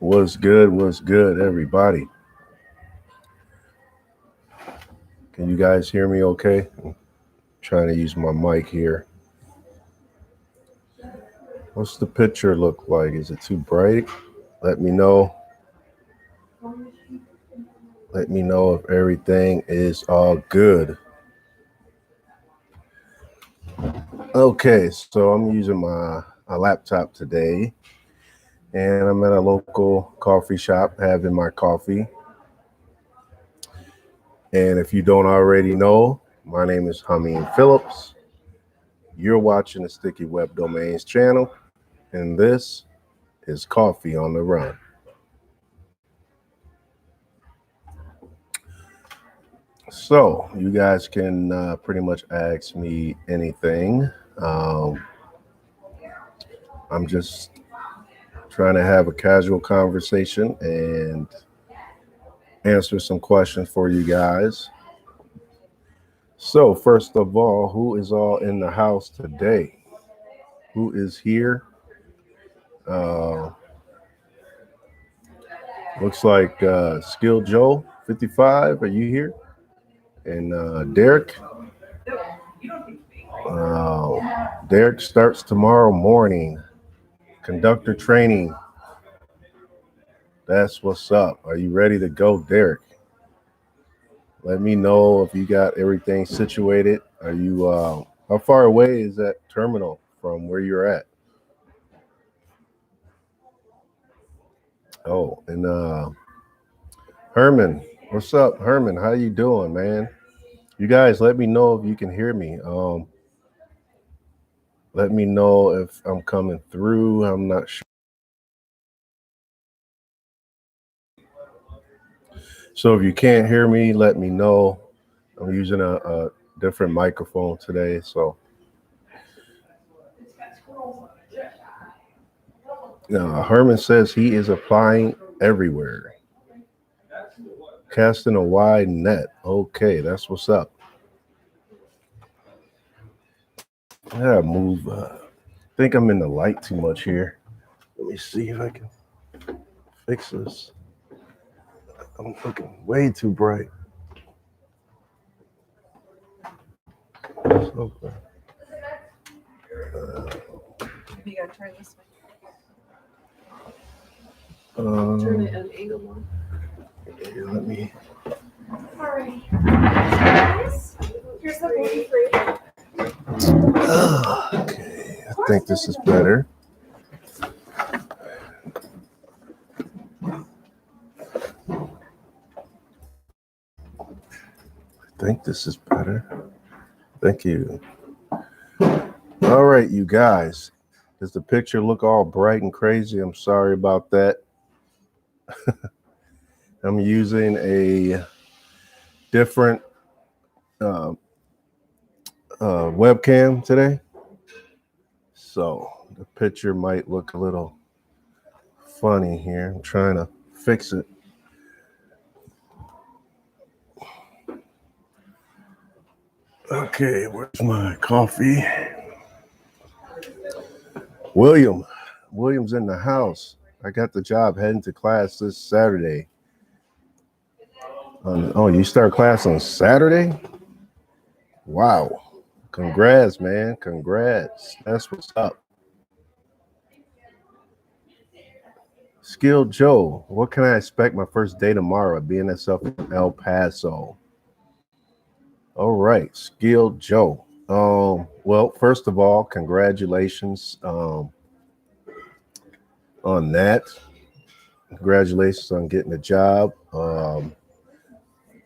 What's good? What's good, everybody? Can you guys hear me okay? I'm trying to use my mic here. What's the picture look like? Is it too bright? Let me know. Let me know if everything is all good. Okay, so I'm using my laptop today, and I'm at a local coffee shop having my coffee. And if you don't already know, my name is Hameen Phillips. You're watching the Sticky Web Domains channel, and this is Coffee on the Run. So you guys can pretty much ask me anything. I'm just trying to have a casual conversation and answer some questions for you guys. So first of all, who is all in the house today? Who is here? Looks like Skill Joe 55. Are you here? And Derek. Derek starts tomorrow morning. Conductor training. That's what's up. Are you ready to go, Derek? Let me know if you got everything situated. Are you how far away is that terminal from where you're at? Oh, and Herman, what's up, Herman? How you doing, man? You guys, let me know if you can hear me. Let me know if I'm coming through. I'm not sure. So if you can't hear me, let me know. I'm using a different microphone today, so. Herman says he is applying everywhere. Casting a wide net. Okay, that's what's up. Yeah, move. I think I'm in the light too much here. Let me see if I can fix this. I'm looking way too bright. Okay. You gotta turn this way. Turn it at an angle more. Yeah, let me. Alright. Guys, here's the gluten-free. Okay, I think this is better. I think this is better. Thank you. All right, you guys. Does the picture look all bright and crazy? I'm sorry about that. I'm using a different webcam today. So the picture might look a little funny here. I'm trying to fix it. Okay, where's my coffee? William's in the house. I got the job heading to class this Saturday. Oh, you start class on Saturday? Wow. Congrats, man. Congrats. That's what's up. Skilled Joe, what can I expect my first day tomorrow at BNSF in El Paso? All right, Skilled Joe. Well, first of all, congratulations on that. Congratulations on getting the job.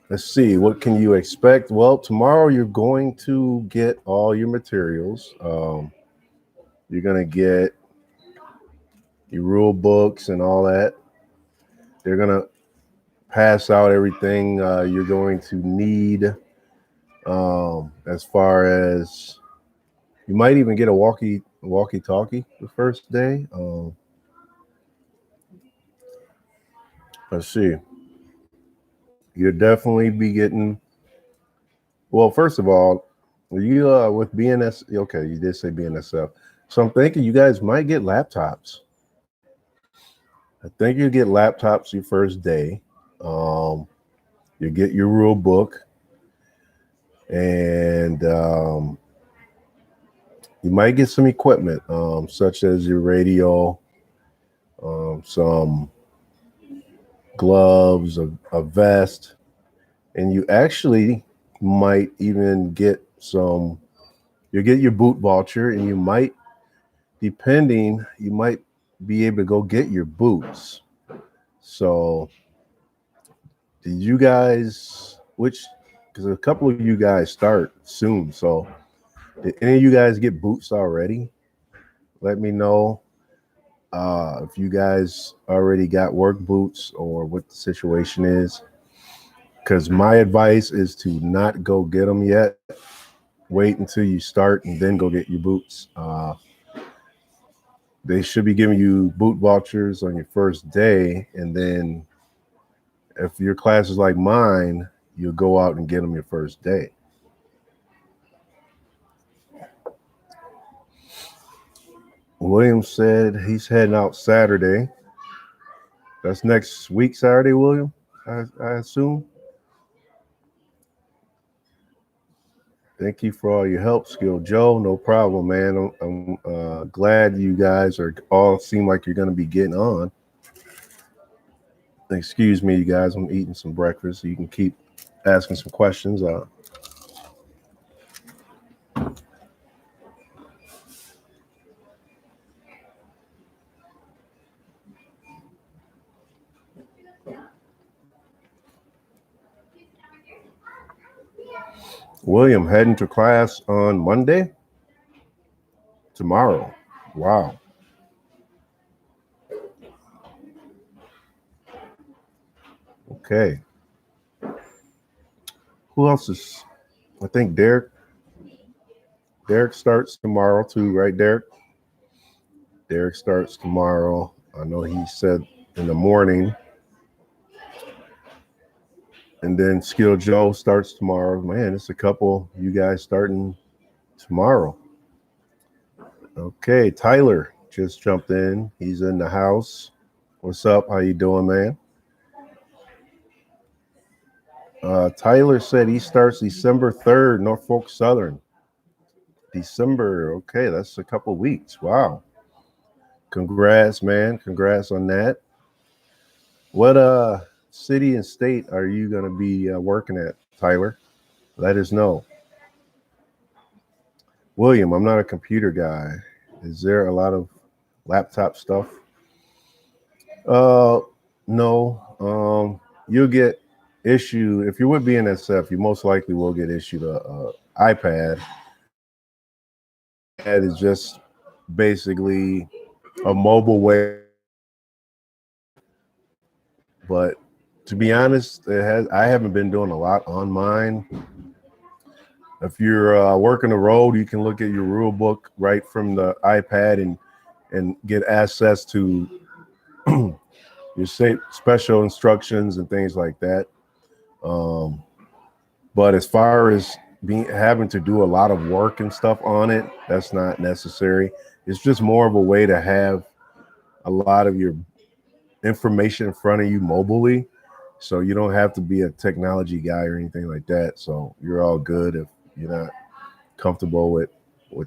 Let's see, what can you expect? Well, tomorrow you're going to get all your materials. You're going to get your rule books and all that. They're going to pass out everything you're going to need as far as you might even get a walkie-talkie the first day. Let's see. You'll definitely be getting, well, first of all, you with BNS, okay, you did say BNSF. So I'm thinking you guys might get laptops. I think you get laptops your first day. Um, you get your rule book, and you might get some equipment, such as your radio, some gloves, a vest, and you actually might even get some. You get your boot voucher, and you might, depending, you might be able to go get your boots. So, did you guys, which, because a couple of you guys start soon. So, did any of you guys get boots already? Let me know if you guys already got work boots or what the situation is. Because my advice is to not go get them yet. Wait until you start and then go get your boots. They should be giving you boot vouchers on your first day, and then if your class is like mine, you'll go out and get them your first day. William said he's heading out Saturday. That's next week, Saturday, William, I assume. Thank you for all your help, Skill Joe. No problem, man. I'm glad you guys are all seem like you're going to be getting on. Excuse me, you guys. I'm eating some breakfast, so you can keep asking some questions. William heading to class on Monday, tomorrow. Wow. Okay. Who else is? I think Derek. Derek starts tomorrow too, right, Derek? Derek starts tomorrow. I know he said in the morning. And then Skill Joe starts tomorrow. Man, it's a couple you guys starting tomorrow. Okay, Tyler just jumped in. He's in the house. What's up? How you doing, man? Tyler said he starts December 3rd, Norfolk Southern. December. Okay, that's a couple weeks. Wow. Congrats, man. Congrats on that. What city and state are you going to be working at, Tyler? Let us know. William, I'm not a computer guy. Is there a lot of laptop stuff? Uh, no. You'll get issued if you're with BNSF. You most likely will get issued a iPad. That is just basically a mobile way. But to be honest, I haven't been doing a lot on mine. If you're working the road, you can look at your rule book right from the iPad and get access to your special instructions and things like that. But as far as having to do a lot of work and stuff on it, that's not necessary. It's just more of a way to have a lot of your information in front of you mobily, so you don't have to be a technology guy or anything like that. So you're all good if you're not comfortable with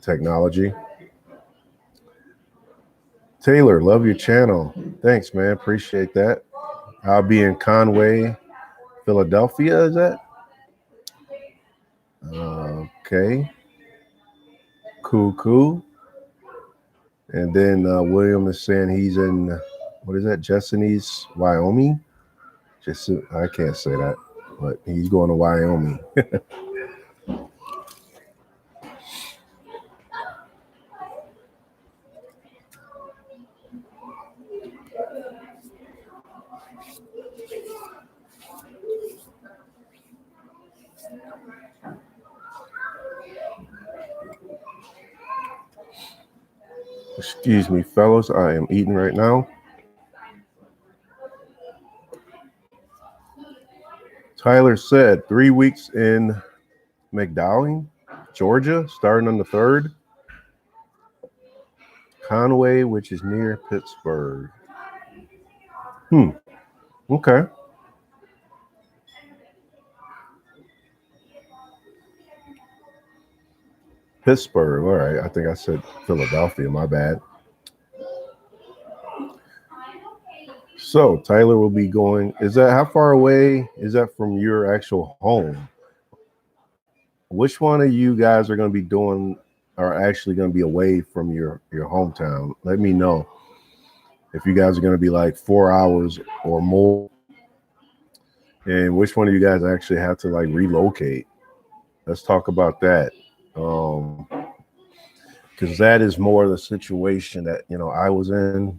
technology. Taylor, love your channel. Thanks, man. Appreciate that. I'll be in Conway, Philadelphia. Is that? Okay. Cool, cool. And then William is saying he's in, what is that, Jessene's, Wyoming? Just I can't say that, but he's going to Wyoming. Excuse me, fellas. I am eating right now. Tyler said 3 weeks in McDowell, Georgia, starting on the 3rd. Conway, which is near Pittsburgh. Okay. Pittsburgh. All right. I think I said Philadelphia. My bad. So Tyler will be going. Is that how far away is that from your actual home? Which one of you guys are going to be doing are actually going to be away from your hometown? Let me know if you guys are going to be like 4 hours or more, and which one of you guys actually have to like relocate. Let's talk about that. Um, because that is more the situation that I was in,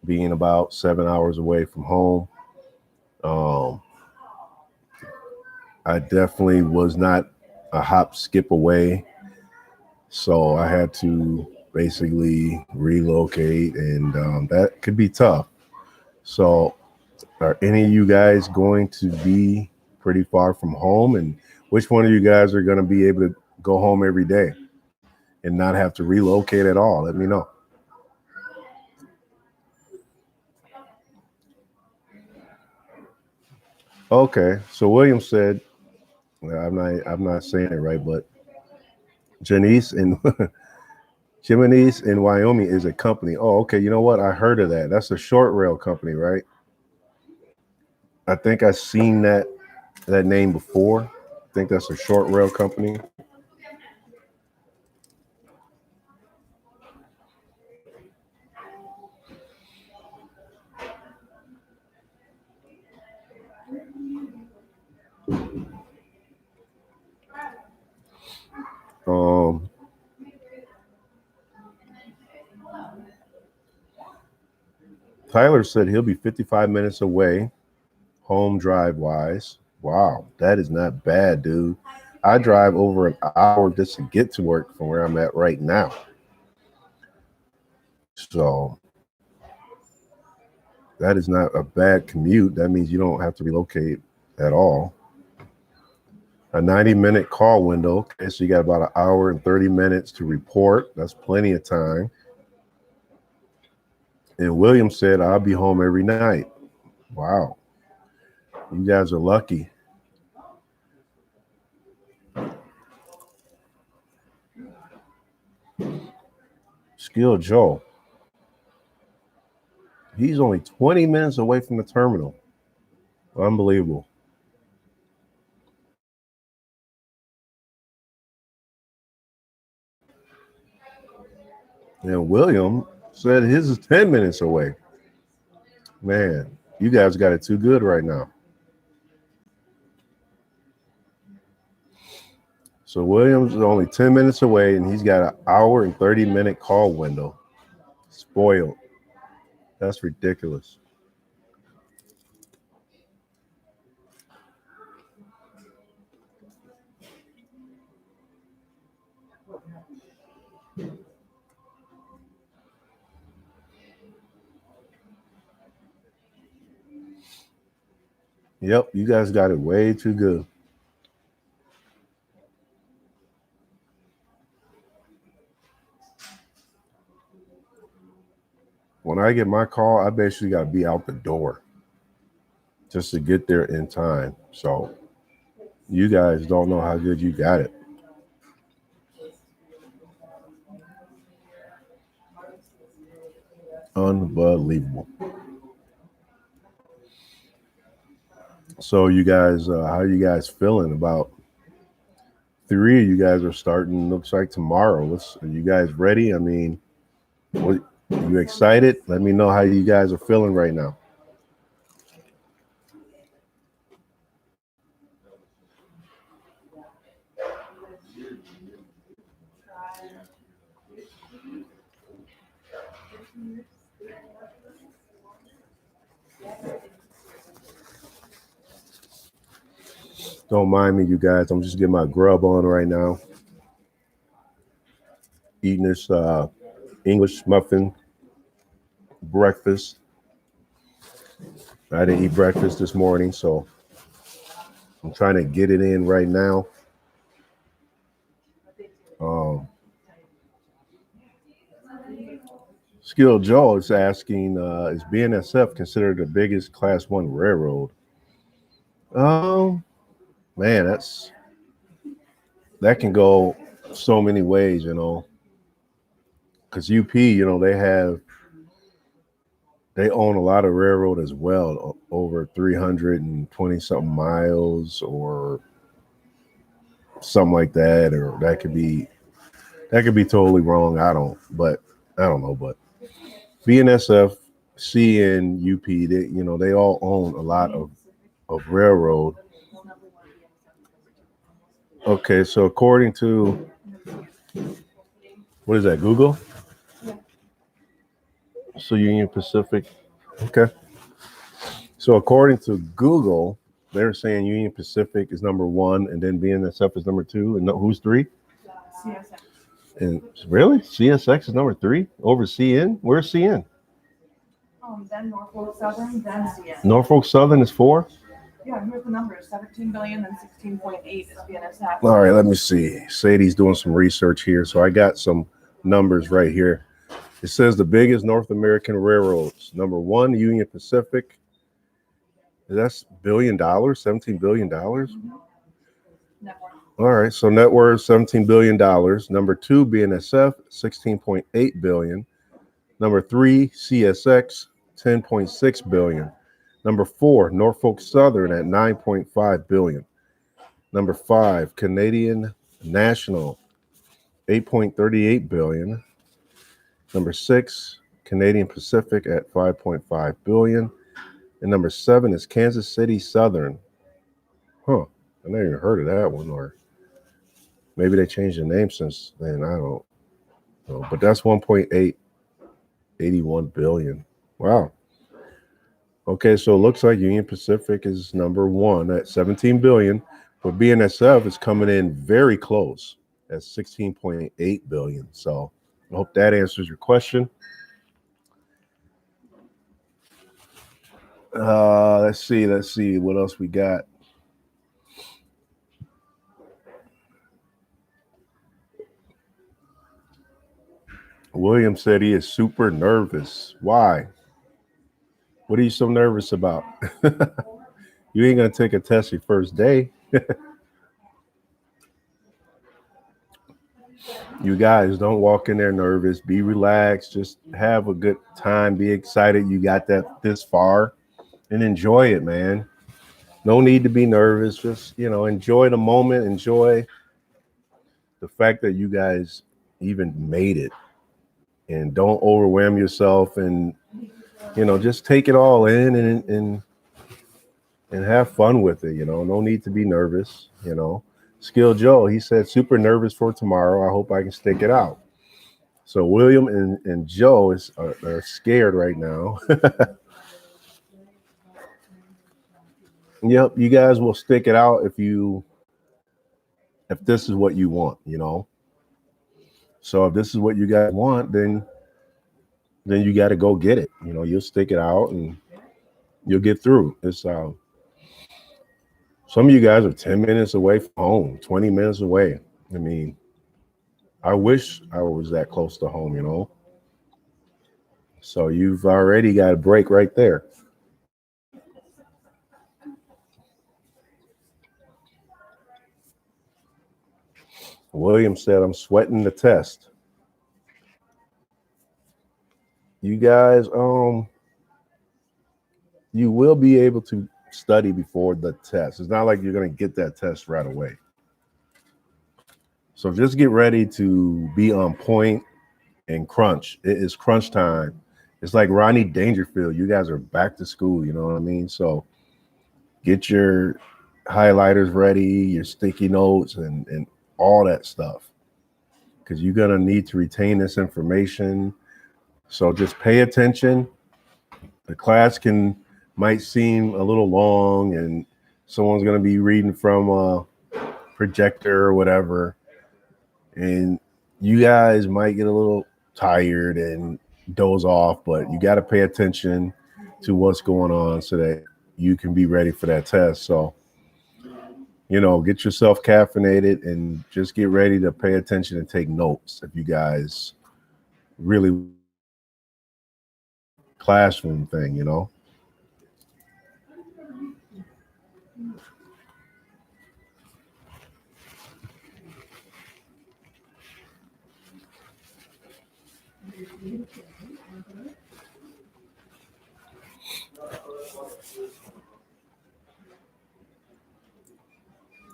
being about 7 hours away from home. Um, I definitely was not a hop skip away, so I had to basically relocate, and that could be tough. So, are any of you guys going to be pretty far from home, and which one of you guys are going to be able to go home every day and not have to relocate at all? Let me know. Okay, so William said, well, I'm not saying it right, but Janice in Jimini's in Wyoming is a company. Oh, okay. You know what? I heard of that. That's a short rail company, right? I think I've seen that name before. I think that's a short rail company. Um, Tyler said he'll be 55 minutes away, home drive wise. Wow, that is not bad, dude. I drive over an hour just to get to work from where I'm at right now. So that is not a bad commute. That means you don't have to relocate at all. A 90-minute call window. Okay, so you got about an hour and 30 minutes to report. That's plenty of time. And William said, I'll be home every night. Wow. You guys are lucky. Skill Joe. He's only 20 minutes away from the terminal. Unbelievable. And William said his is 10 minutes away. Man, you guys got it too good right now. So Williams is only 10 minutes away, and he's got an hour and 30-minute call window. Spoiled. That's ridiculous. Yep, you guys got it way too good. When I get my call, I basically got to be out the door just to get there in time. So you guys don't know how good you got it. Unbelievable. So you guys, how are you guys feeling about three of you guys are starting? Looks like tomorrow. Are you guys ready? I mean, what, you excited? Let me know how you guys are feeling right now. Don't mind me, you guys. I'm just getting my grub on right now, eating this English muffin breakfast. I didn't eat breakfast this morning, so I'm trying to get it in right now. Um, Skill Joe is asking, is BNSF considered the biggest Class One railroad? Um, man, that can go so many ways, because UP, they own a lot of railroad as well, over 320 something miles or something like that, or that could be totally wrong. I don't know, but BNSF, CN, UP, they all own a lot of railroad. Okay, so according to, what is that, Google? So Union Pacific. Okay. So according to Google, they're saying Union Pacific is number one, and then BNSF is number two, and who's three? CSX. And really, CSX is number three over CN. Where's CN? Then Norfolk Southern, then CN. Norfolk Southern is four. Yeah, here's the numbers: 17 billion and 16.8 is BNSF. All right, let me see. Sadie's doing some research here, so I got some numbers right here. It says the biggest North American railroads. Number one, Union Pacific. That's $1 billion, $17 billion. Network. All right, so net worth $17 billion. Number two, BNSF, $16.8 billion. Number three, CSX, $10.6 billion. Number four, Norfolk Southern at $9.5 billion. Number five, Canadian National, $8.38 billion. Number six, Canadian Pacific at $5.5 billion. And number seven is Kansas City Southern. Huh. I never even heard of that one, or maybe they changed the name since then. I don't know. But that's 1.881 billion. Wow. Okay, so it looks like Union Pacific is number one at 17 billion, but BNSF is coming in very close at 16.8 billion. So I hope that answers your question. Let's see what else we got. William said he is super nervous. Why? What are you so nervous about? You ain't gonna take a test your first day. You guys don't walk in there nervous. Be relaxed. Just have a good time. Be excited you got that this far, and enjoy it, man. No need to be nervous. Just enjoy the moment. Enjoy the fact that you guys even made it, and don't overwhelm yourself. And just take it all in and have fun with it. No need to be nervous. Skill Joe, he said, super nervous for tomorrow. I hope I can stick it out. So William and Joe are scared right now. Yep, you guys will stick it out if this is what you want. So if this is what you guys want, then you got to go get it. You'll stick it out and you'll get through. It's some of you guys are 10 minutes away from home, 20 minutes away. I mean, I wish I was that close to home. So you've already got a break right there. William said, I'm sweating the test. You guys, you will be able to study before the test. It's not like you're going to get that test right away. So just get ready to be on point and crunch. It is crunch time. It's like Ronnie Dangerfield. You guys are back to school, you know what I mean? So get your highlighters ready, your sticky notes, and all that stuff, because you're going to need to retain this information. So just pay attention. The class might seem a little long, and someone's going to be reading from a projector or whatever, and you guys might get a little tired and doze off, but you got to pay attention to what's going on so that you can be ready for that test. So get yourself caffeinated and just get ready to pay attention and take notes if you guys really classroom thing, you know.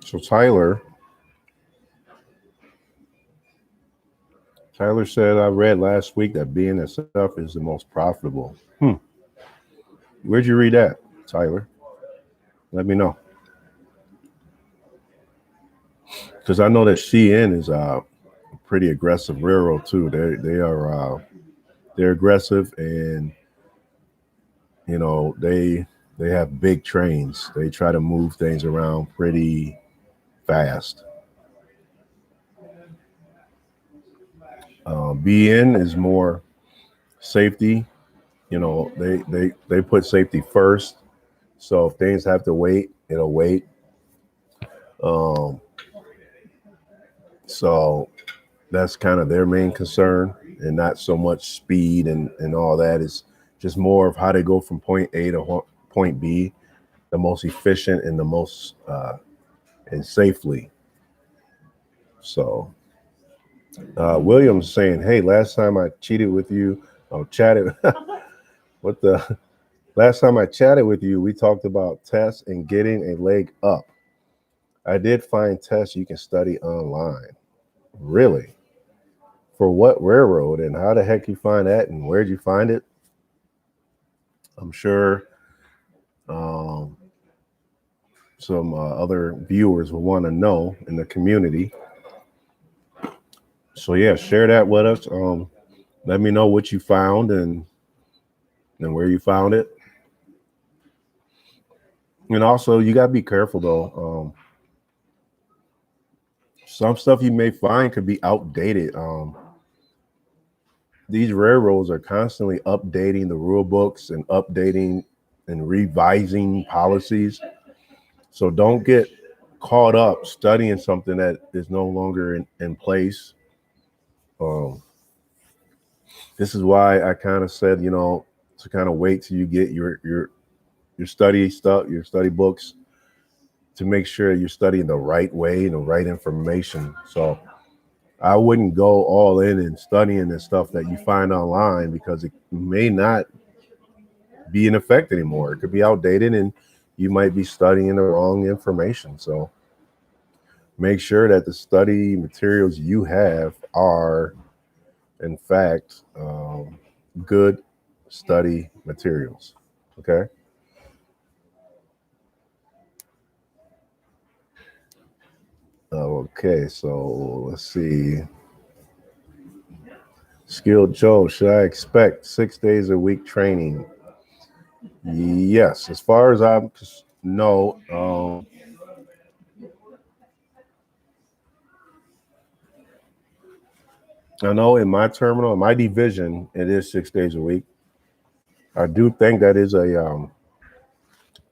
So Tyler said, I read last week that BNSF is the most profitable. Where'd you read that, Tyler? Let me know. Because I know that CN is a pretty aggressive railroad too. They're aggressive, and you know they have big trains. They try to move things around pretty fast. BN is more safety. You know, they put safety first. So if things have to wait, it'll wait. Um, so that's kind of their main concern, and not so much speed and all that. Is just more of how to go from point A to point B, the most efficient and the most and safely. So William's saying, "Hey, last time I cheated with you, chatted. What the? Last time I chatted with you, we talked about tests and getting a leg up. I did find tests you can study online. Really? For what railroad and how the heck you find that and where'd you find it? I'm sure um, some other viewers will want to know in the community. So yeah, share that with us. Let me know what you found and where you found it. And also, you gotta be careful though. Some stuff you may find could be outdated. These railroads are constantly updating the rule books and updating and revising policies. So don't get caught up studying something that is no longer in place. Um, this is why I kind of said, you know, to kind of wait till you get your study stuff, your study books, to make sure you're studying the right way and the right information. So I wouldn't go all in and studying the stuff that you find online because it may not be in effect anymore. It could be outdated and you might be studying the wrong information. So make sure that the study materials you have are, in fact, good study materials. Okay. Okay. So let's see. Skilled Joe, should I expect 6 days a week training? Yes. As far as I know, I know in my terminal, in my division, it is 6 days a week. I do think that is a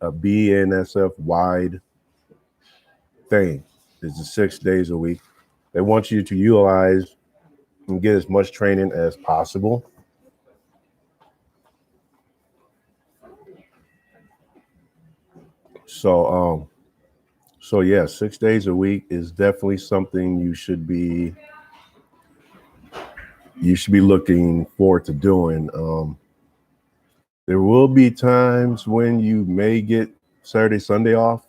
BNSF wide thing. It's 6 days a week. They want you to utilize and get as much training as possible. So so yeah, 6 days a week is definitely something you should be looking forward to doing. There will be times when you may get Saturday, Sunday off,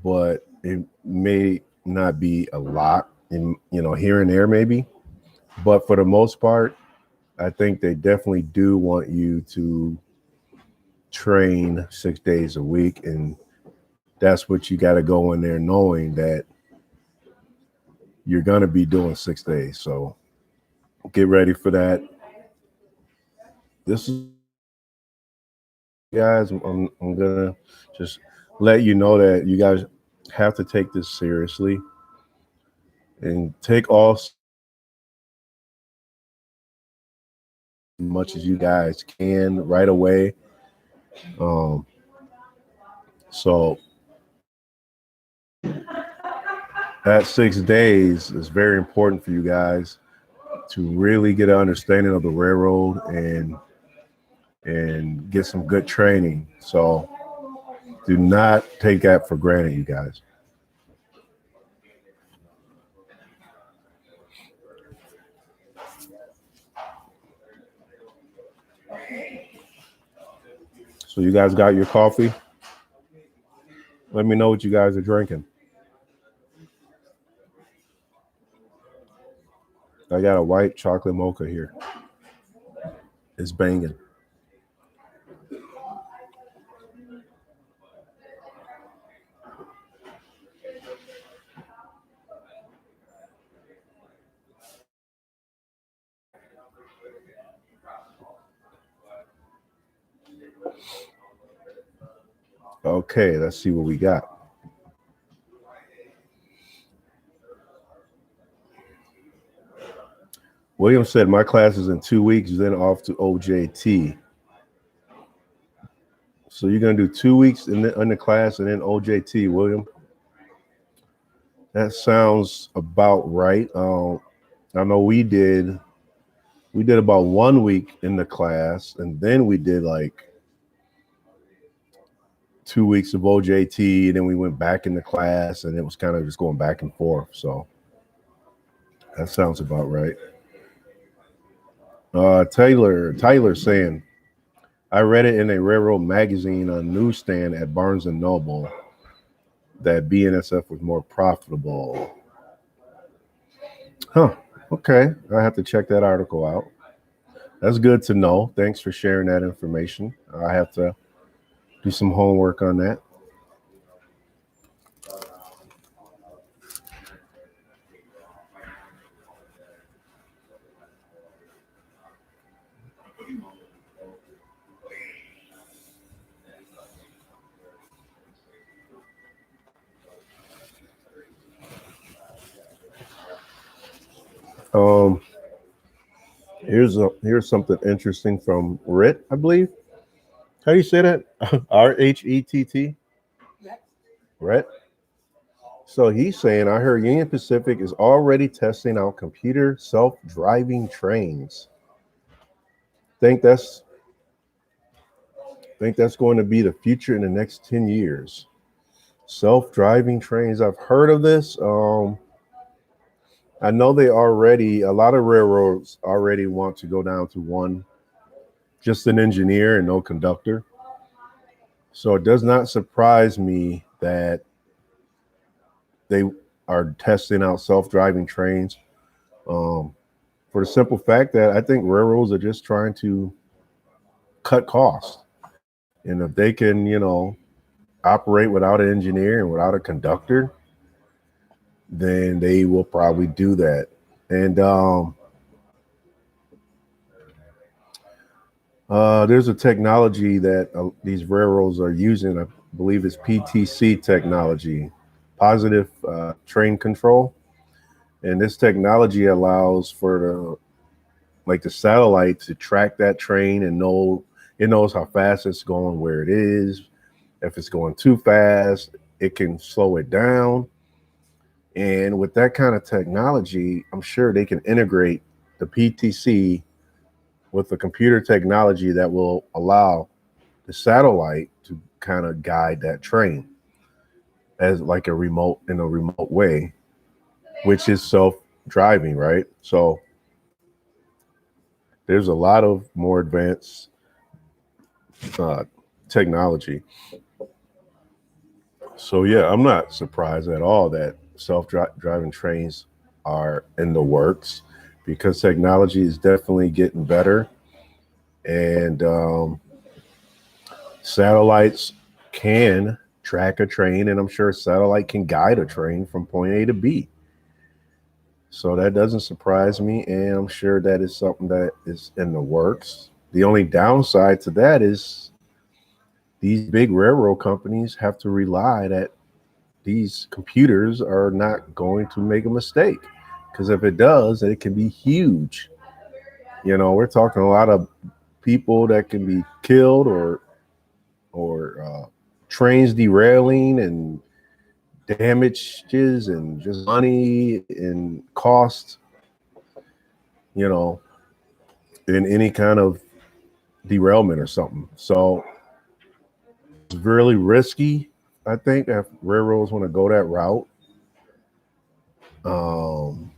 but it may not be a lot in, you know, here and there maybe. But for the most part, I think they definitely do want you to train 6 days a week. And that's what you got to go in there knowing that you're going to be doing 6 days. So get ready for that. This is, guys, I'm going to just let you know that you guys have to take this seriously and take all as much as you guys can right away. Um, so that 6 days is very important for you guys. to really get an understanding of the railroad and get some good training. So do not take that for granted, you guys. So you guys got your coffee? Let me know what you guys are drinking. I got a white chocolate mocha here. It's banging. Okay, let's see what we got. William said, my class is in 2 weeks, then off to OJT. So you're going to do 2 weeks in the class and then OJT, William? That sounds about right. I know we did about 1 week in the class, and then we did like 2 weeks of OJT, and then we went back in the class, and it was kind of just going back and forth. So that sounds about right. Tyler saying, I read it in a railroad magazine on newsstand at Barnes and Noble that BNSF was more profitable. Huh. Okay. I have to check that article out. That's good to know. Thanks for sharing that information. I have to do some homework on that. Um, here's something interesting from Rit, I believe. How do you say that? RHETT? Ret. So he's saying, I heard Union Pacific is already testing out computer self-driving trains. Think that's going to be the future in the next 10 years. Self-driving trains. I've heard of this. I know a lot of railroads already want to go down to one, just an engineer and no conductor. So it does not surprise me that they are testing out self-driving trains, for the simple fact that I think railroads are just trying to cut costs. And if they can, operate without an engineer and without a conductor, then they will probably do that. And there's a technology that these railroads are using. I believe it's PTC technology, positive train control. And this technology allows for the satellite to track that train and it knows how fast it's going, where it is. If it's going too fast, it can slow it down. And with that kind of technology, I'm sure they can integrate the PTC with the computer technology that will allow the satellite to kind of guide that train as like in a remote way, which is self-driving, right? So there's a lot of more advanced technology. So yeah, I'm not surprised at all that self-driving trains are in the works, because technology is definitely getting better, and satellites can track a train, and I'm sure a satellite can guide a train from point A to B. So that doesn't surprise me, and I'm sure that is something that is in the works. The only downside to that is these big railroad companies have to rely that these computers are not going to make a mistake, because if it does, it can be huge. We're talking a lot of people that can be killed, or trains derailing, and damages, and just money and cost. you know, in any kind of derailment or something. So it's really risky. I think if railroads want to go that route.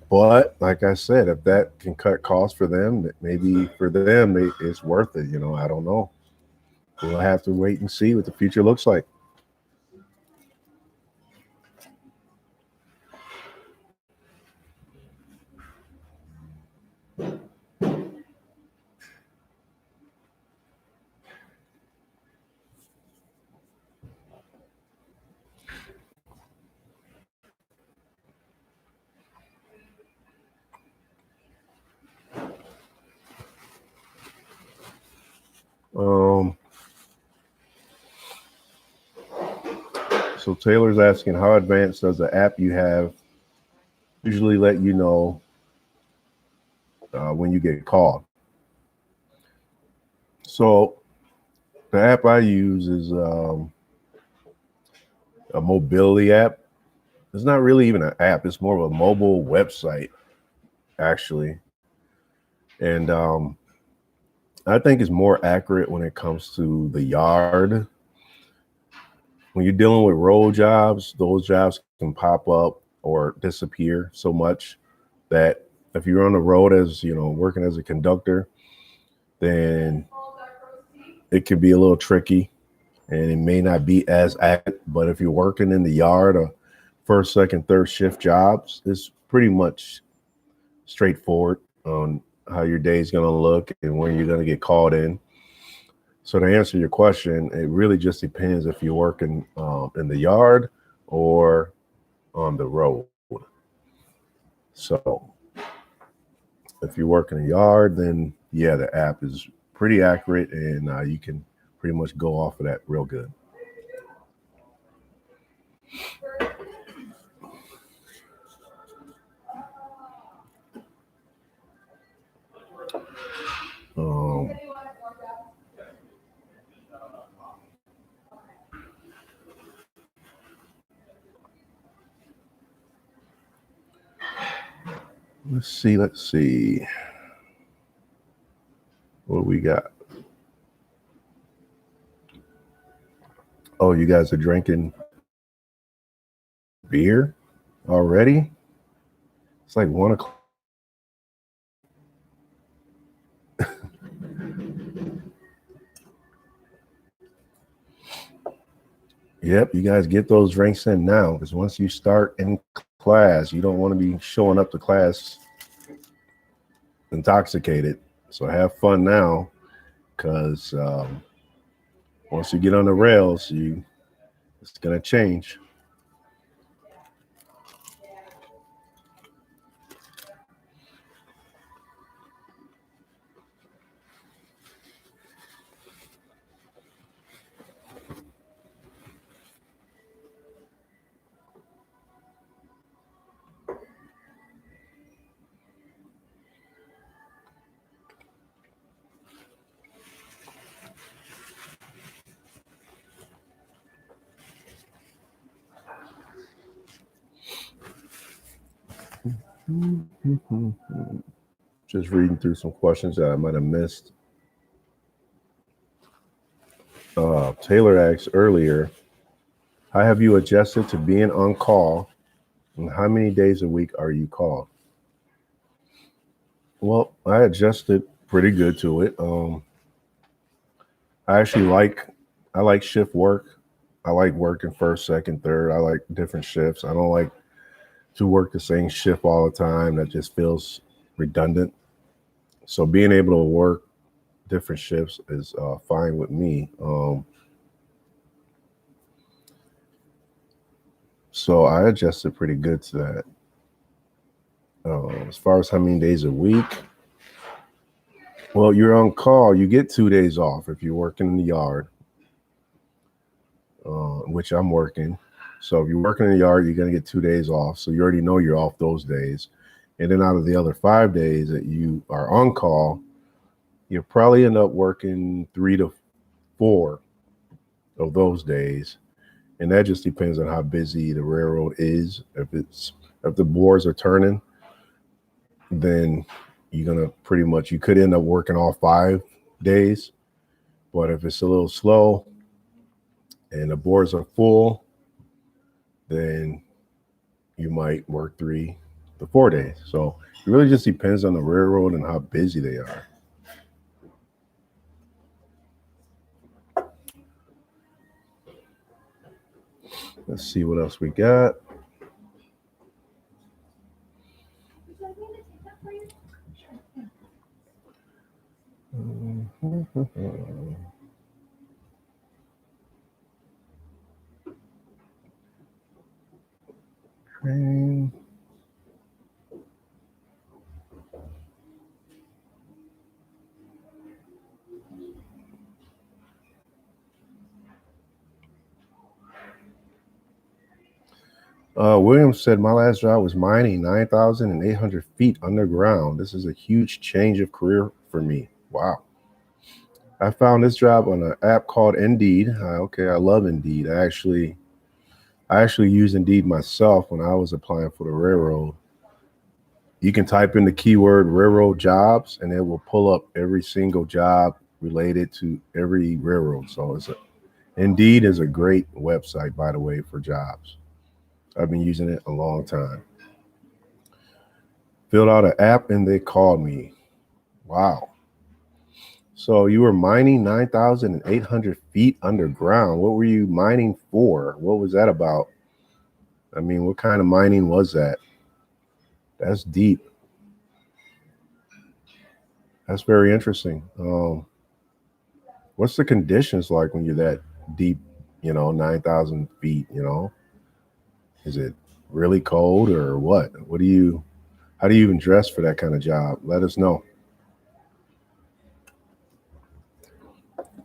But like I said, if that can cut costs for them, maybe for them it's worth it. I don't know. We'll have to wait and see what the future looks like. Um, so Taylor's asking, how advanced does the app you have usually let you know when you get called? So the app I use is a mobility app. It's not really even an app. It's more of a mobile website, actually. And I think it's more accurate when it comes to the yard. When you're dealing with road jobs, those jobs can pop up or disappear so much that if you're on the road as, working as a conductor, then it could be a little tricky and it may not be as accurate. But if you're working in the yard or first, second, third shift jobs, it's pretty much straightforward on how your day is going to look and when you're going to get called in. So to answer your question, it really just depends if you're working in the yard or on the road. So if you work in a yard, then yeah, the app is pretty accurate and you can pretty much go off of that real good. Um, let's see. What we got? Oh, you guys are drinking beer already? It's like 1 o'clock. Yep, you guys get those drinks in now because once you start in class, you don't want to be showing up to class intoxicated. So have fun now because once you get on the rails, it's gonna change. Just reading through some questions that I might have missed. Taylor asked earlier, how have you adjusted to being on call and how many days a week are you called? Well, I adjusted pretty good to it. I actually I like shift work. I like working first, second, third. I like different shifts. I don't like to work the same shift all the time. That just feels redundant. So being able to work different shifts is fine with me. So I adjusted pretty good to that. As far as how many days a week, well, you're on call. You get 2 days off if you're working in the yard, which I'm working. So if you're working in the yard, you're going to get 2 days off. So you already know you're off those days. And then out of the other 5 days that you are on call, you'll probably end up working 3 to 4 of those days. And that just depends on how busy the railroad is. If the boards are turning, then you're gonna pretty much, you could end up working all 5 days, but if it's a little slow and the boards are full, then you might work 3 to 4 days. So it really just depends on the railroad and how busy they are. Let's see what else we got. Train. Williams said, my last job was mining 9,800 feet underground. This is a huge change of career for me. Wow. I found this job on an app called Indeed. Okay, I love Indeed. I actually used Indeed myself when I was applying for the railroad. You can type in the keyword railroad jobs and it will pull up every single job related to every railroad. So Indeed is a great website, by the way, for jobs. I've been using it a long time. Filled out an app and they called me. Wow. So you were mining 9,800 feet underground. What were you mining for? What was that about? I mean, what kind of mining was that? That's deep. That's very interesting. What's the conditions like when you're that deep, 9,000 feet, Is it really cold or what? How do you even dress for that kind of job? Let us know.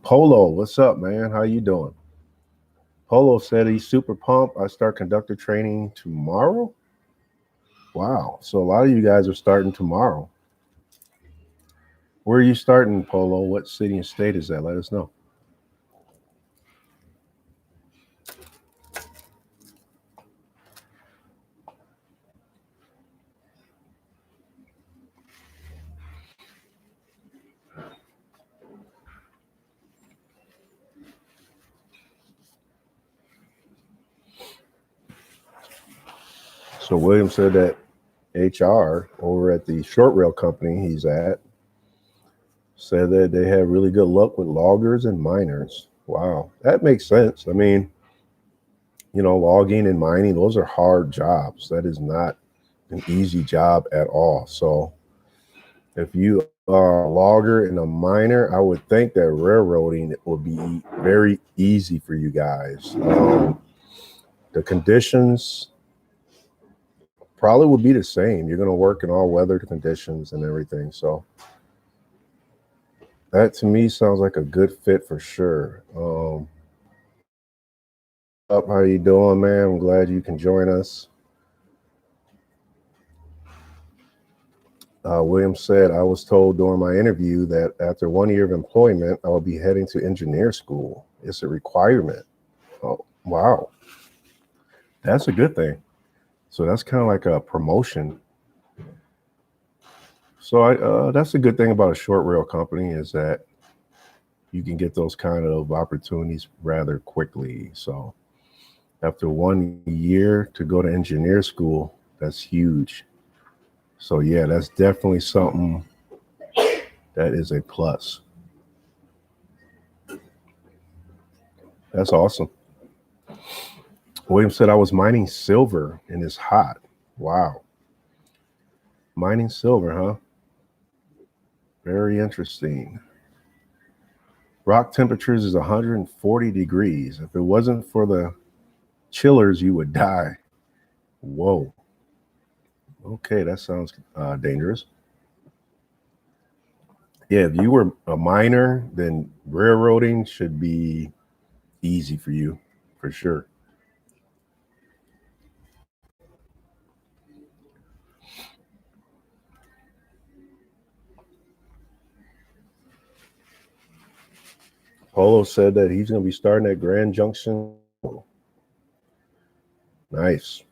Polo, what's up, man? How you doing? Polo said he's super pumped. I start conductor training tomorrow. Wow. So a lot of you guys are starting tomorrow. Where are you starting, Polo? What city and state is that? Let us know. So William said that HR over at the short rail company he's at said that they have really good luck with loggers and miners. Wow, that makes sense. I mean, logging and mining, those are hard jobs. That is not an easy job at all. So if you are a logger and a miner, I would think that railroading would be very easy for you guys. The conditions probably would be the same. You're going to work in all weather conditions and everything. So that to me sounds like a good fit for sure. How you doing, man? I'm glad you can join us. William said, I was told during my interview that after 1 year of employment, I will be heading to engineer school. It's a requirement. Oh, wow. That's a good thing. So that's kind of like a promotion. So that's a good thing about a short rail company is that you can get those kind of opportunities rather quickly. So after 1 year to go to engineer school, that's huge. So yeah, that's definitely something that is a plus. That's awesome. William said, I was mining silver and it's hot. Wow. Mining silver, huh? Very interesting. Rock temperatures is 140 degrees. If it wasn't for the chillers, you would die. Whoa. Okay, that sounds dangerous. Yeah, if you were a miner, then railroading should be easy for you, for sure. Polo said that he's going to be starting at Grand Junction. Nice.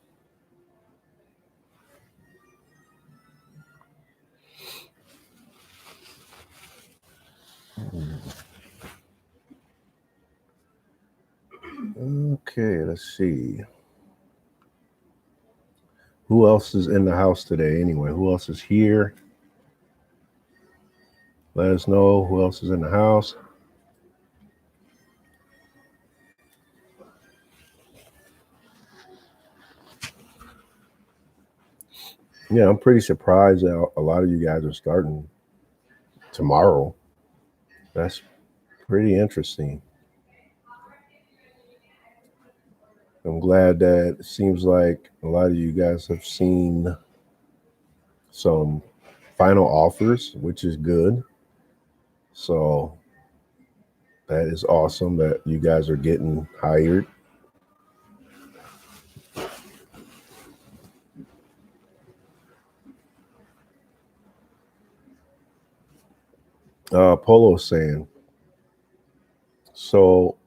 Okay, let's see. Who else is in the house today anyway? Who else is here? Let us know who else is in the house. Yeah, I'm pretty surprised that a lot of you guys are starting tomorrow. That's pretty interesting. I'm glad that it seems like a lot of you guys have seen some final offers, which is good. So that is awesome that you guys are getting hired. Polo saying, so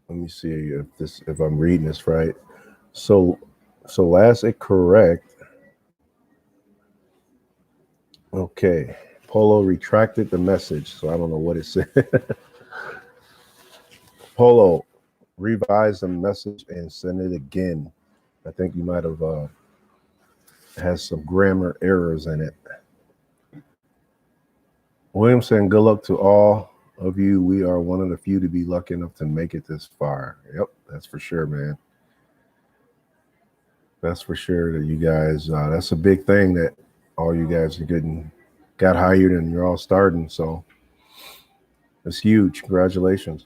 let me see if I'm reading this right. So last it correct. Okay. Polo retracted the message, so I don't know what it said. Polo, revise the message and send it again. I think you might have has some grammar errors in it. William saying, good luck to all of you. We are one of the few to be lucky enough to make it this far. Yep, that's for sure, man. That's for sure that you guys, that's a big thing that all you guys are got hired and you're all starting. So it's huge. Congratulations.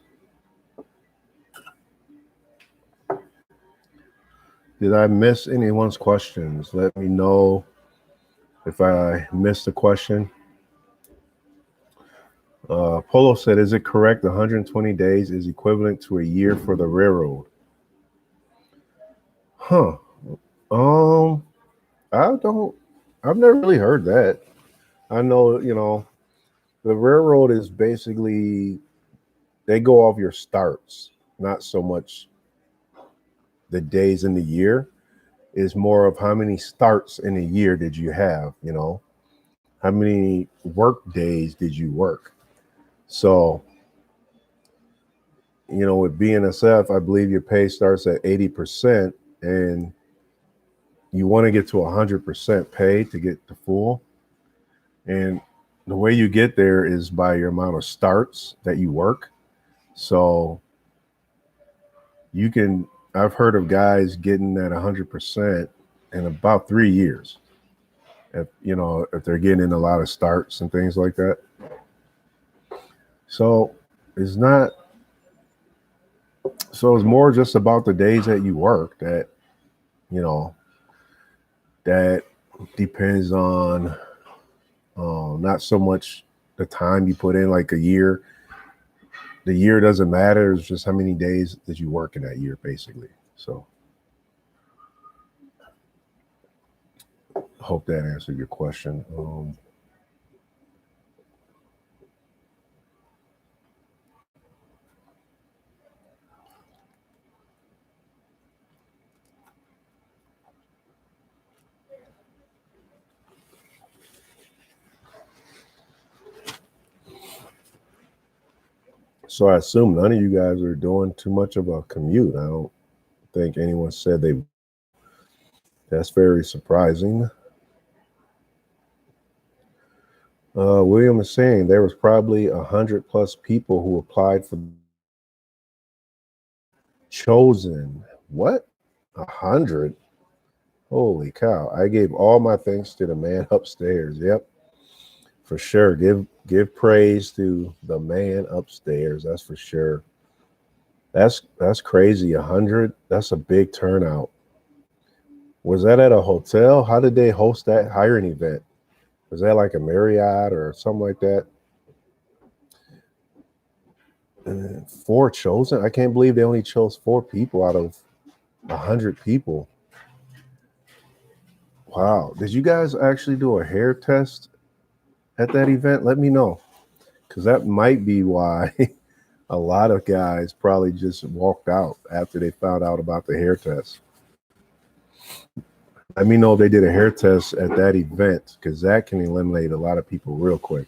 Did I miss anyone's questions? Let me know if I missed a question. Polo said, is it correct 120 days is equivalent to a year for the railroad? Huh. I've never really heard that. I know, the railroad is basically, they go off your starts, not so much the days in the year. Is more of how many starts in a year did you have, how many work days did you work? So, with BNSF, I believe your pay starts at 80% and you want to get to 100% pay to get the full. And the way you get there is by your amount of starts that you work. So I've heard of guys getting at 100% in about 3 years. If they're getting in a lot of starts and things like that. So it's more just about the days that you work that, that depends on not so much the time you put in, like a year. The year doesn't matter. It's just how many days that you work in that year, basically. So hope that answered your question. So I assume none of you guys are doing too much of a commute. I don't think anyone said they. That's very surprising. William is saying there was probably 100+ people who applied for chosen. What? 100? Holy cow! I gave all my thanks to the man upstairs. Yep, for sure. Give praise to the man upstairs. That's for sure. That's crazy. 100. That's a big turnout. Was that at a hotel? How did they host that hiring event? Was that like a Marriott or something like that? 4 chosen? I can't believe they only chose 4 people out of 100 people. Wow. Did you guys actually do a hair test at that event? Let me know, because that might be why a lot of guys probably just walked out after they found out about the hair test. Let me know if they did a hair test at that event, because that can eliminate a lot of people real quick.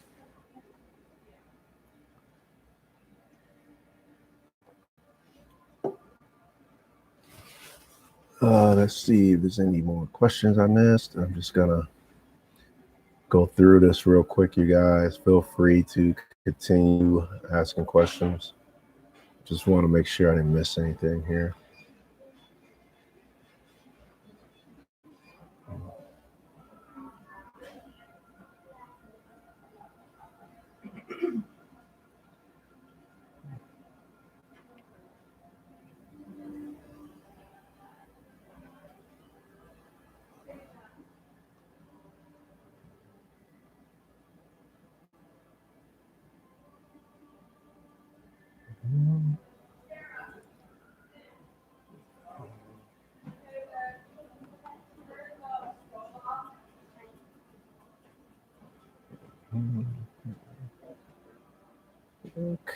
Let's see if there's any more questions I missed. I'm just gonna go through this real quick, you guys. Feel free to continue asking questions. Just want to make sure I didn't miss anything here.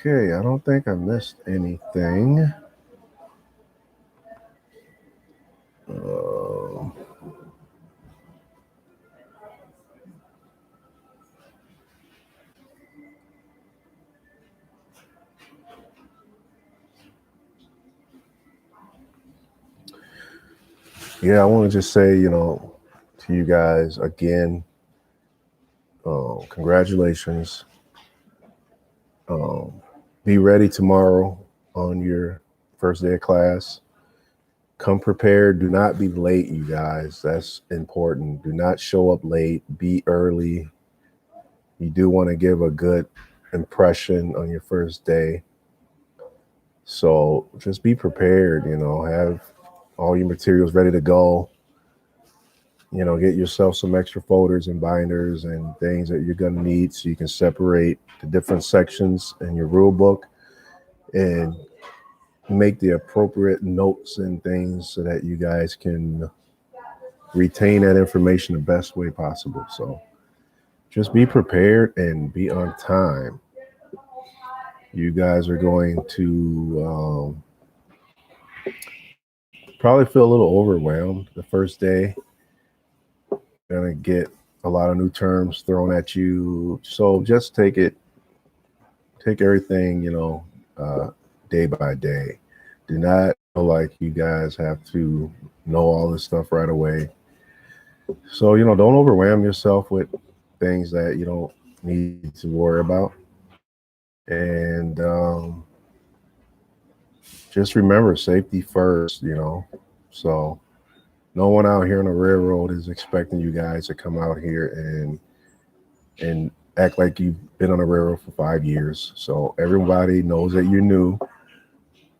Okay, I don't think I missed anything. Yeah, I want to just say, to you guys again, congratulations. Be ready tomorrow on your first day of class. Come prepared. Do not be late, you guys. That's important. Do not show up late. Be early. You do want to give a good impression on your first day. So just be prepared, have all your materials ready to go. Get yourself some extra folders and binders and things that you're going to need so you can separate the different sections in your rule book and make the appropriate notes and things so that you guys can retain that information the best way possible. So just be prepared and be on time. You guys are going to probably feel a little overwhelmed the first day. Gonna get a lot of new terms thrown at you. So just take everything, day by day. Do not feel like you guys have to know all this stuff right away. So, don't overwhelm yourself with things that you don't need to worry about. And just remember safety first. So, no one out here on the railroad is expecting you guys to come out here and act like you've been on the railroad for 5 years. So everybody knows that you're new.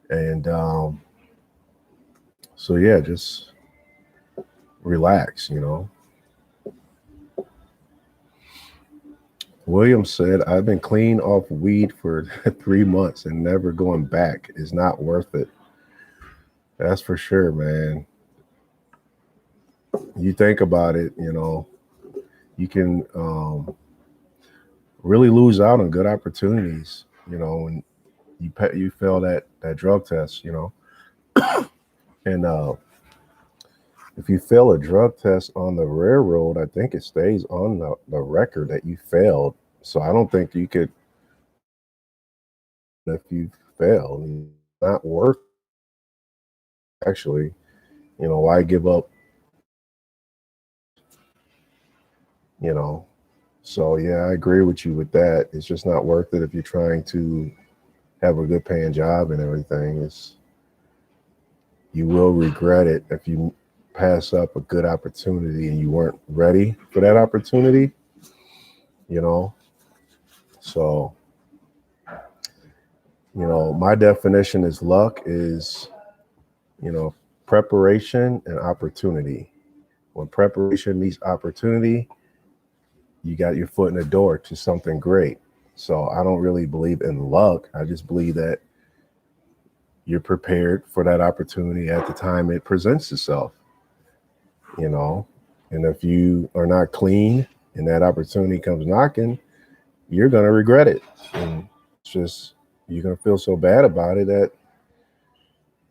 And so yeah, just relax. William said, I've been clean off weed for 3 months and never going back is not worth it. That's for sure, man. You think about it, you can really lose out on good opportunities, when you fail that drug test. And if you fail a drug test on the railroad, I think it stays on the record that you failed. So I don't think you could, if you fail, not worth actually, why give up, you know? So yeah, I agree with you with that. It's just not worth it if you're trying to have a good paying job and everything. You will regret it if you pass up a good opportunity and you weren't ready for that opportunity, you know? So, my definition is luck is, preparation and opportunity. When preparation meets opportunity, you got your foot in the door to something great. So I don't really believe in luck. I just believe that you're prepared for that opportunity at the time it presents itself, you know? And if you are not clean and that opportunity comes knocking, you're going to regret it. And it's just, you're going to feel so bad about it that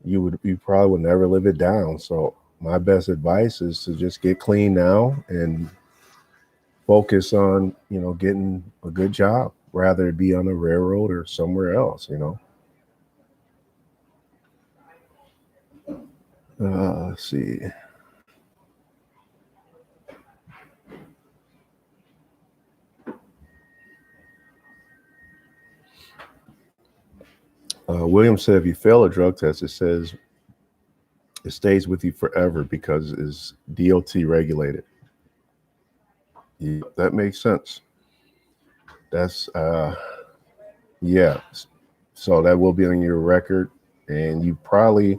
you probably would never live it down. So my best advice is to just get clean now and focus on, getting a good job, rather it be on the railroad or somewhere else. Let's see. William said, if you fail a drug test, it says it stays with you forever because it's DOT regulated. Yeah, that makes sense. That's yeah. So that will be on your record, and you probably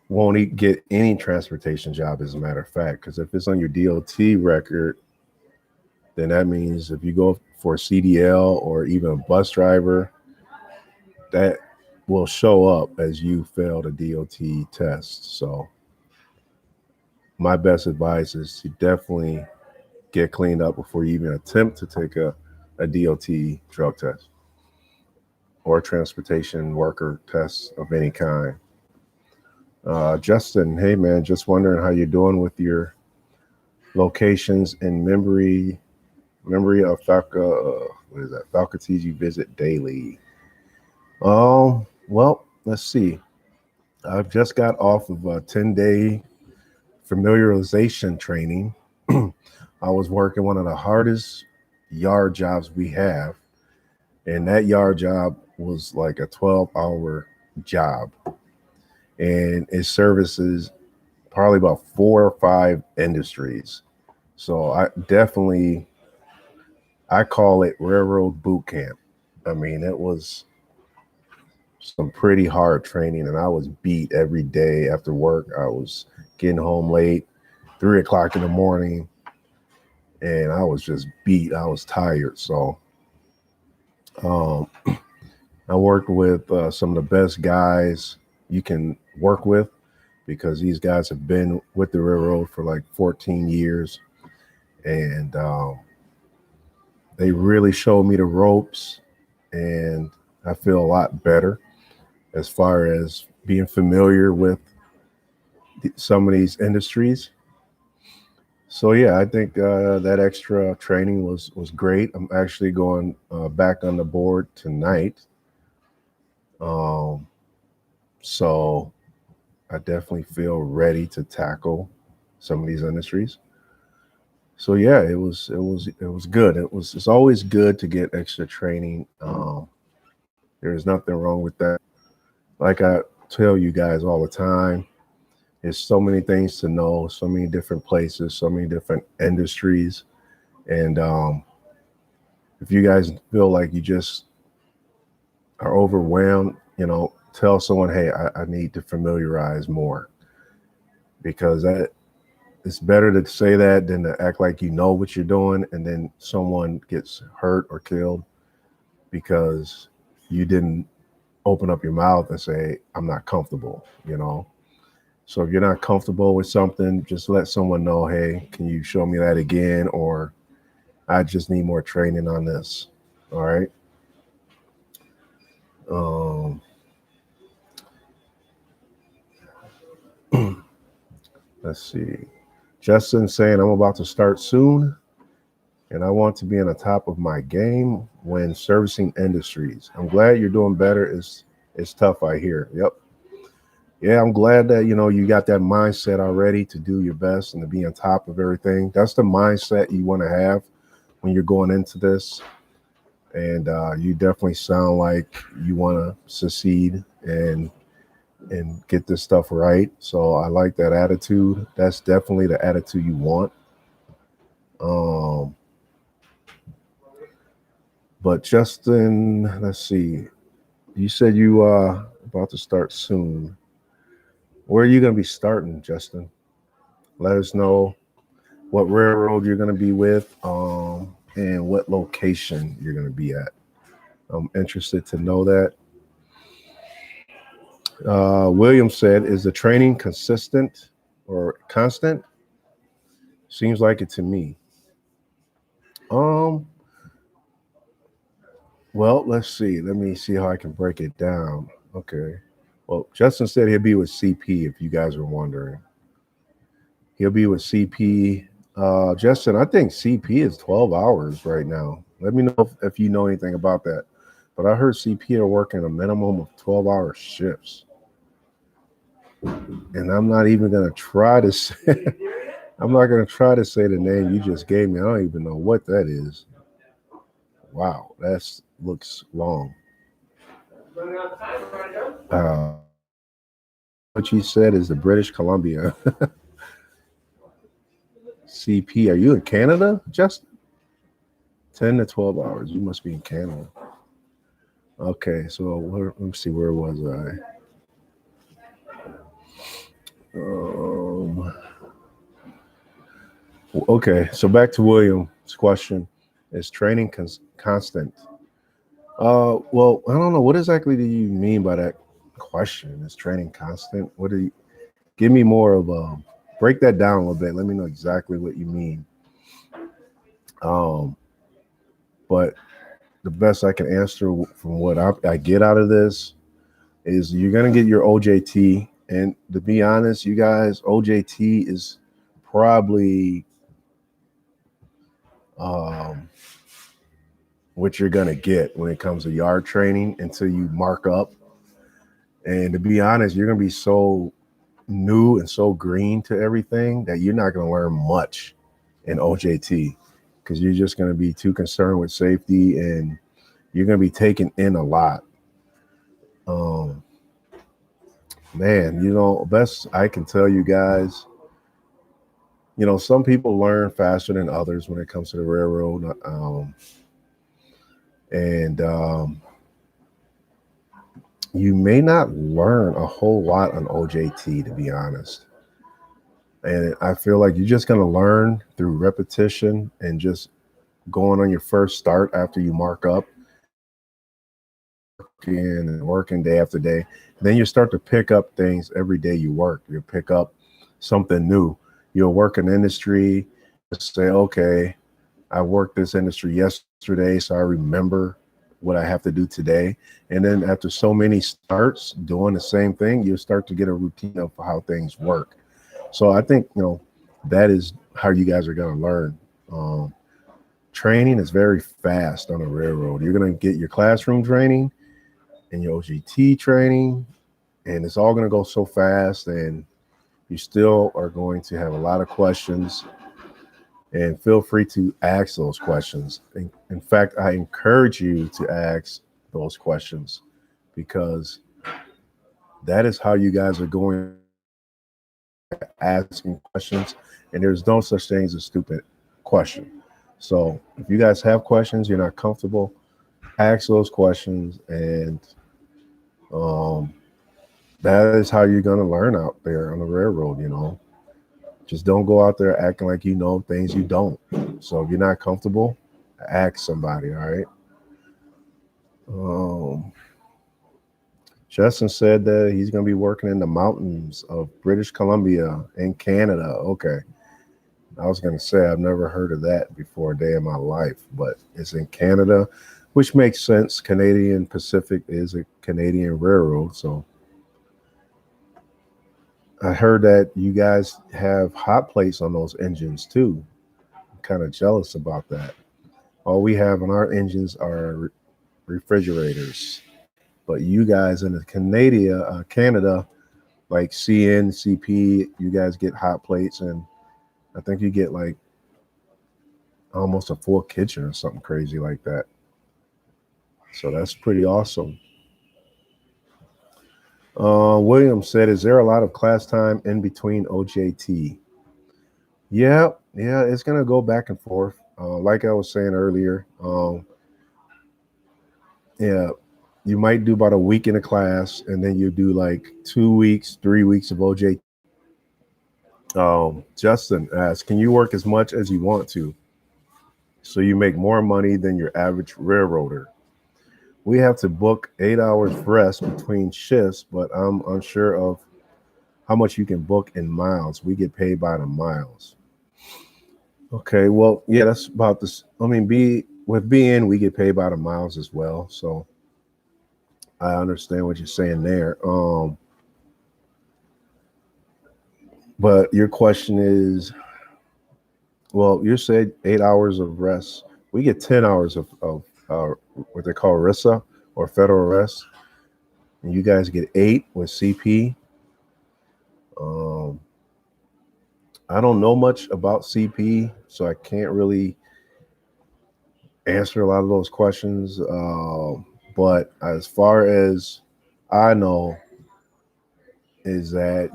won't get any transportation job, as a matter of fact, because if it's on your DOT record, then that means if you go for a CDL or even a bus driver, that will show up as you failed a DOT test. So my best advice is to definitely get cleaned up before you even attempt to take a DOT drug test or transportation worker test of any kind. Justin, hey man, just wondering how you're doing with your locations in memory of what is that? Faculties you visit daily. Well, let's see. I've just got off of a 10-day familiarization training. I was working one of the hardest yard jobs we have, and that yard job was like a 12-hour job, and it services probably about 4 or 5 industries. So I call it railroad boot camp. I mean, it was some pretty hard training, and I was beat every day after work. I was getting home late, 3 o'clock in the morning, and I was just beat. I was tired. So um, I worked with some of the best guys you can work with because these guys have been with the railroad for like 14 years. And they really showed me the ropes, and I feel a lot better as far as being familiar with some of these industries. So yeah, I think that extra training was great. I'm actually going back on the board tonight. Um, so I definitely feel ready to tackle some of these industries. So yeah, it was good. It's always good to get extra training. There's nothing wrong with that. Like I tell you guys all the time, there's so many things to know, so many different places, so many different industries, and if you guys feel like you just are overwhelmed, tell someone, hey, I need to familiarize more because that it's better to say that than to act like you know what you're doing and then someone gets hurt or killed because you didn't open up your mouth and say, I'm not comfortable. So if you're not comfortable with something, just let someone know, hey, can you show me that again? Or I just need more training on this. All right. Um, let's see. Justin saying I'm about to start soon and I want to be on the top of my game when servicing industries. I'm glad you're doing better. It's tough, I hear. Yep. Yeah, I'm glad that you got that mindset already to do your best and to be on top of everything. That's the mindset you want to have when you're going into this. And you definitely sound like you want to succeed and get this stuff right. So I like that attitude. That's definitely the attitude you want. Um, but Justin, let's see. You said you about to start soon. Where are you going to be starting, Justin? Let us know what railroad you're going to be with, and what location you're going to be at. I'm interested to know that. William said, "Is the training consistent or constant?" Seems like it to me. Um, well, let's see. Let me see how I can break it down. Okay. Well, Justin said he'll be with CP if you guys are wondering. He'll be with CP. Justin, I think CP is 12 hours right now. Let me know if you know anything about that. But I heard CP are working a minimum of 12-hour shifts. And I'm not even gonna try to say, I'm not gonna try to say the name you just gave me. I don't even know what that is. Wow, that looks long. Uh, what you said is the British Columbia CP. Are you in Canada? Just 10 to 12 hours. You must be in Canada. Okay, so let me see, where was I? Um, okay, so back to William's question: is training constant? Well, I don't know. What exactly do you mean by that question? Is training constant? What do you give me more of a break that down a little bit? Let me know exactly what you mean. Um, but the best I can answer from what I get out of this is you're gonna get your OJT, and to be honest, you guys, OJT is probably um, what you're gonna get when it comes to yard training until you mark up. And to be honest, you're gonna be so new and so green to everything that you're not gonna learn much in OJT because you're just gonna be too concerned with safety and you're gonna be taking in a lot. Um, Man, best I can tell you guys, some people learn faster than others when it comes to the railroad. And You may not learn a whole lot on OJT, to be honest. And I feel like you're just going to learn through repetition and just going on your first start after you mark up and working day after day. Then you start to pick up things every day you work. You'll pick up something new. You'll work an industry, say, okay, I worked this industry yesterday, so I remember what I have to do today. And then after so many starts doing the same thing, you'll start to get a routine of how things work. So I think, that is how you guys are going to learn. Um, Training is very fast on a railroad. You're going to get your classroom training and your OGT training, and it's all going to go so fast, and you still are going to have a lot of questions, and feel free to ask those questions. In fact, I encourage you to ask those questions because that is how you guys are going asking questions, and there's no such thing as a stupid question. So if you guys have questions, you're not comfortable, ask those questions, and um, that is how you're going to learn out there on the railroad. Just don't go out there acting like you know things you don't. So if you're not comfortable, ask somebody. All right. um, Justin said that he's going to be working in the mountains of British Columbia in Canada. Okay. I was going to say I've never heard of that before a day in my life, but it's in Canada, which makes sense. Canadian Pacific is a Canadian railroad. So I heard that you guys have hot plates on those engines too. I'm kind of jealous about that. All we have on our engines are refrigerators, but you guys in the Canada, like CN, CP, you guys get hot plates, and I think you get like almost a full kitchen or something crazy like that. So that's pretty awesome. William said, "Is there a lot of class time in between OJT?" Yeah, yeah, it's gonna go back and forth. Like I was saying earlier, yeah, you might do about a week in a class, and then you do like 2 weeks, 3 weeks of OJT. Justin asks, "Can you work as much as you want to, so you make more money than your average railroader?" We have to book 8 hours rest between shifts, but I'm unsure of how much you can book in miles. We get paid by the miles. Okay, well, yeah, that's about this. I mean, with BN, we get paid by the miles as well. So I understand what you're saying there. But your question is, well, you said 8 hours of rest. We get 10 hours of what they call RISA or federal rest, and you guys get eight with CP. I don't know much about CP, so I can't really answer a lot of those questions. But as far as I know, is that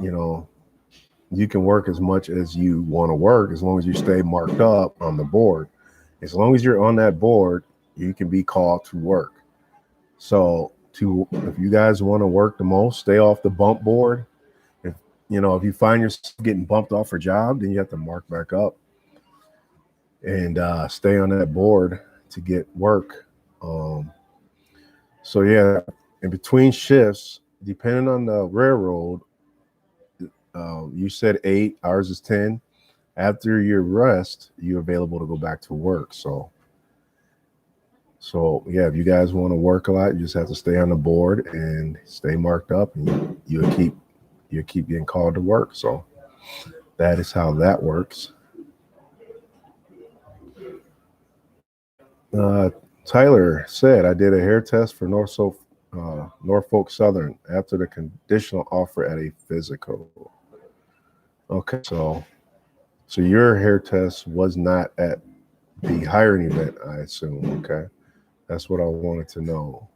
you can work as much as you want to work as long as you stay marked up on the board. As long as you're on that board, you can be called to work. So if you guys want to work the most, stay off the bump board. If you find yourself getting bumped off a job, then you have to mark back up and stay on that board to get work. So yeah, in between shifts, depending on the railroad, you said 8, ours is 10. After your rest, you're available to go back to work. So yeah, if you guys want to work a lot, you just have to stay on the board and stay marked up, and you'll keep getting called to work. So that is how that works. Tyler said, I did a hair test for Norfolk Southern after the conditional offer at a physical. Okay, so your hair test was not at the hiring event, I assume. Okay, that's what I wanted to know.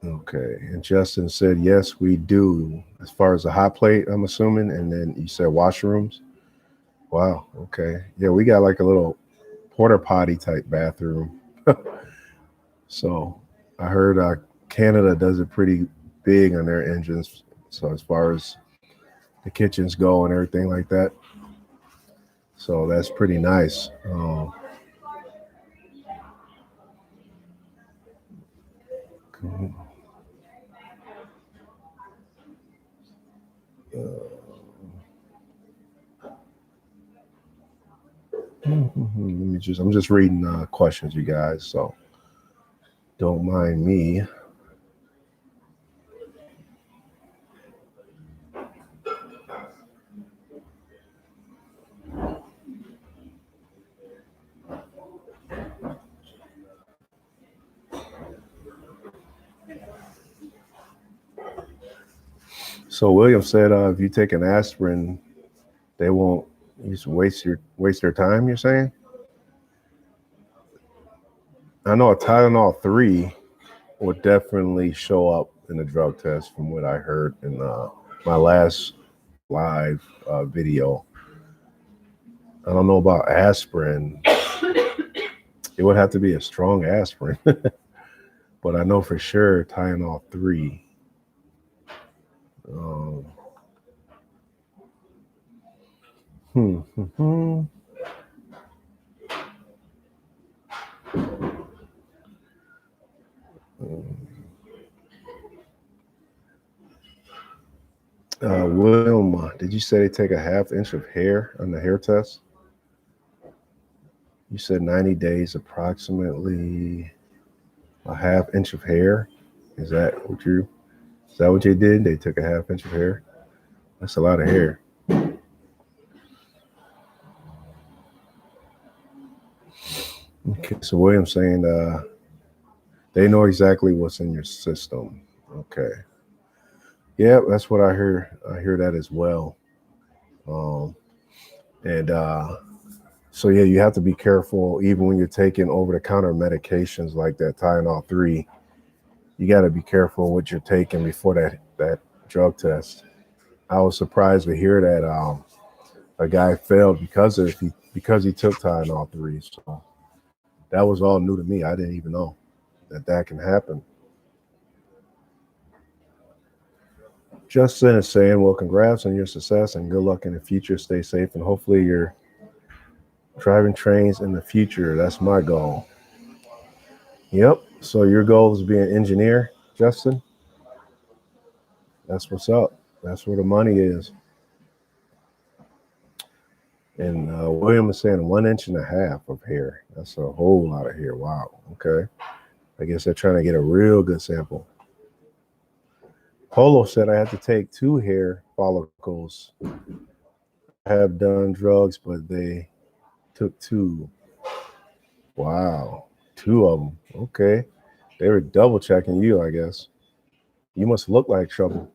Okay, and Justin said, yes, we do. As far as the hot plate, I'm assuming, and then you said washrooms. Wow. Okay, yeah, we got like a little porta potty type bathroom. So I heard Canada does it pretty big on their engines. So as far as the kitchens go and everything like that, so that's pretty nice. I'm just reading questions, you guys. So don't mind me. So William said, if you take an aspirin, they won't. You just waste their time. You're saying? I know a Tylenol 3 would definitely show up in the drug test, from what I heard in my last live video. I don't know about aspirin. It would have to be a strong aspirin, but I know for sure Tylenol 3. Um, hmm, hmm, hmm. Wilma, did you say they take a half inch of hair on the hair test? You said 90 days, approximately a half inch of hair. Is that what you did? They took a half inch of hair. That's a lot of hair. Okay, so William's saying they know exactly what's in your system. Okay. Yeah, that's what I hear. I hear that as well. And so yeah, you have to be careful even when you're taking over-the-counter medications like that Tylenol 3. You got to be careful what you're taking before that drug test. I was surprised to hear that a guy failed because he took Tylenol 3. So that was all new to me. I didn't even know that can happen. Justin is saying, well, congrats on your success and good luck in the future. Stay safe, and hopefully you're driving trains in the future. That's my goal. Yep. So your goal is to be an engineer, Justin? That's what's up. That's where the money is. And William is saying 1.5 inches of hair. That's a whole lot of hair. Wow. Okay. I guess they're trying to get a real good sample. Polo said I had to take 2 hair follicles. I have done drugs, but they took 2. Wow. 2 of them. Okay. They were double checking you, I guess. You must look like trouble.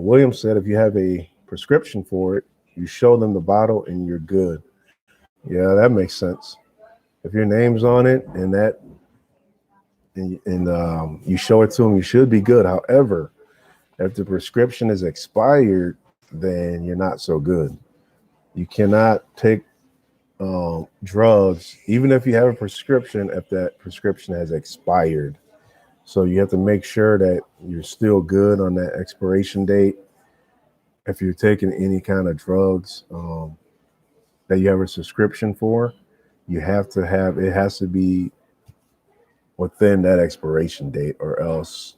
William said if you have a prescription for it, you show them the bottle and you're good. Yeah, that makes sense. If your name's on it and you show it to them, you should be good. However, if the prescription is expired, then you're not so good. You cannot take drugs, even if you have a prescription, if that prescription has expired. So you have to make sure that you're still good on that expiration date. If you're taking any kind of drugs that you have a subscription for, you have to have, it has to be within that expiration date, or else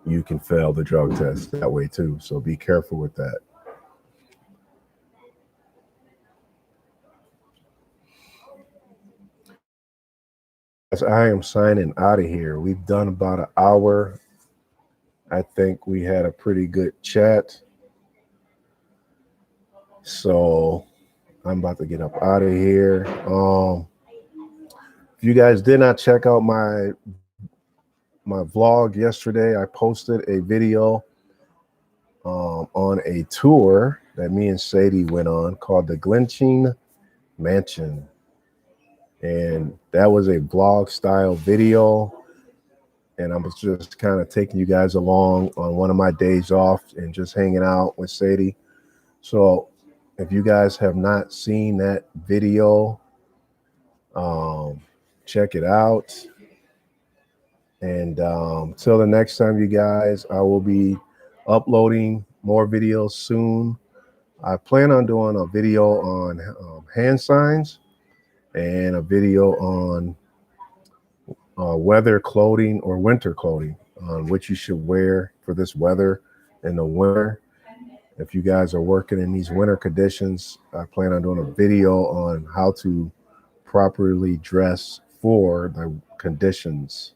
you can fail the drug test that way too. So be careful with that. As I am signing out of here, we've done about an hour. I think we had a pretty good chat. So I'm about to get up out of here. If you guys did not check out my vlog yesterday, I posted a video on a tour that me and Sadie went on called the Glenching Mansion. And that was a vlog style video. And I was just kind of taking you guys along on one of my days off and just hanging out with Sadie. So if you guys have not seen that video, check it out. And till the next time, you guys, I will be uploading more videos soon. I plan on doing a video on hand signs and a video on weather clothing or winter clothing, on what you should wear for this weather in the winter. If you guys are working in these winter conditions, I plan on doing a video on how to properly dress for the conditions.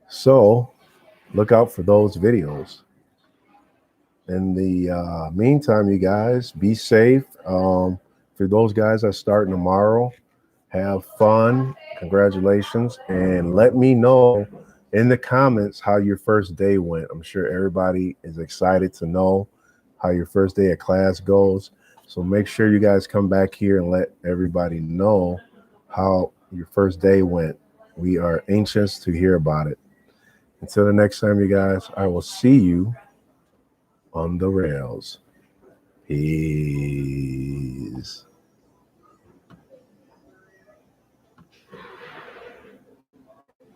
So look out for those videos. In the meantime, you guys, be safe. For those guys that start tomorrow, have fun. Congratulations. And let me know in the comments how your first day went. I'm sure everybody is excited to know how your first day of class goes. So make sure you guys come back here and let everybody know how your first day went. We are anxious to hear about it. Until the next time, you guys, I will see you on the rails. Peace.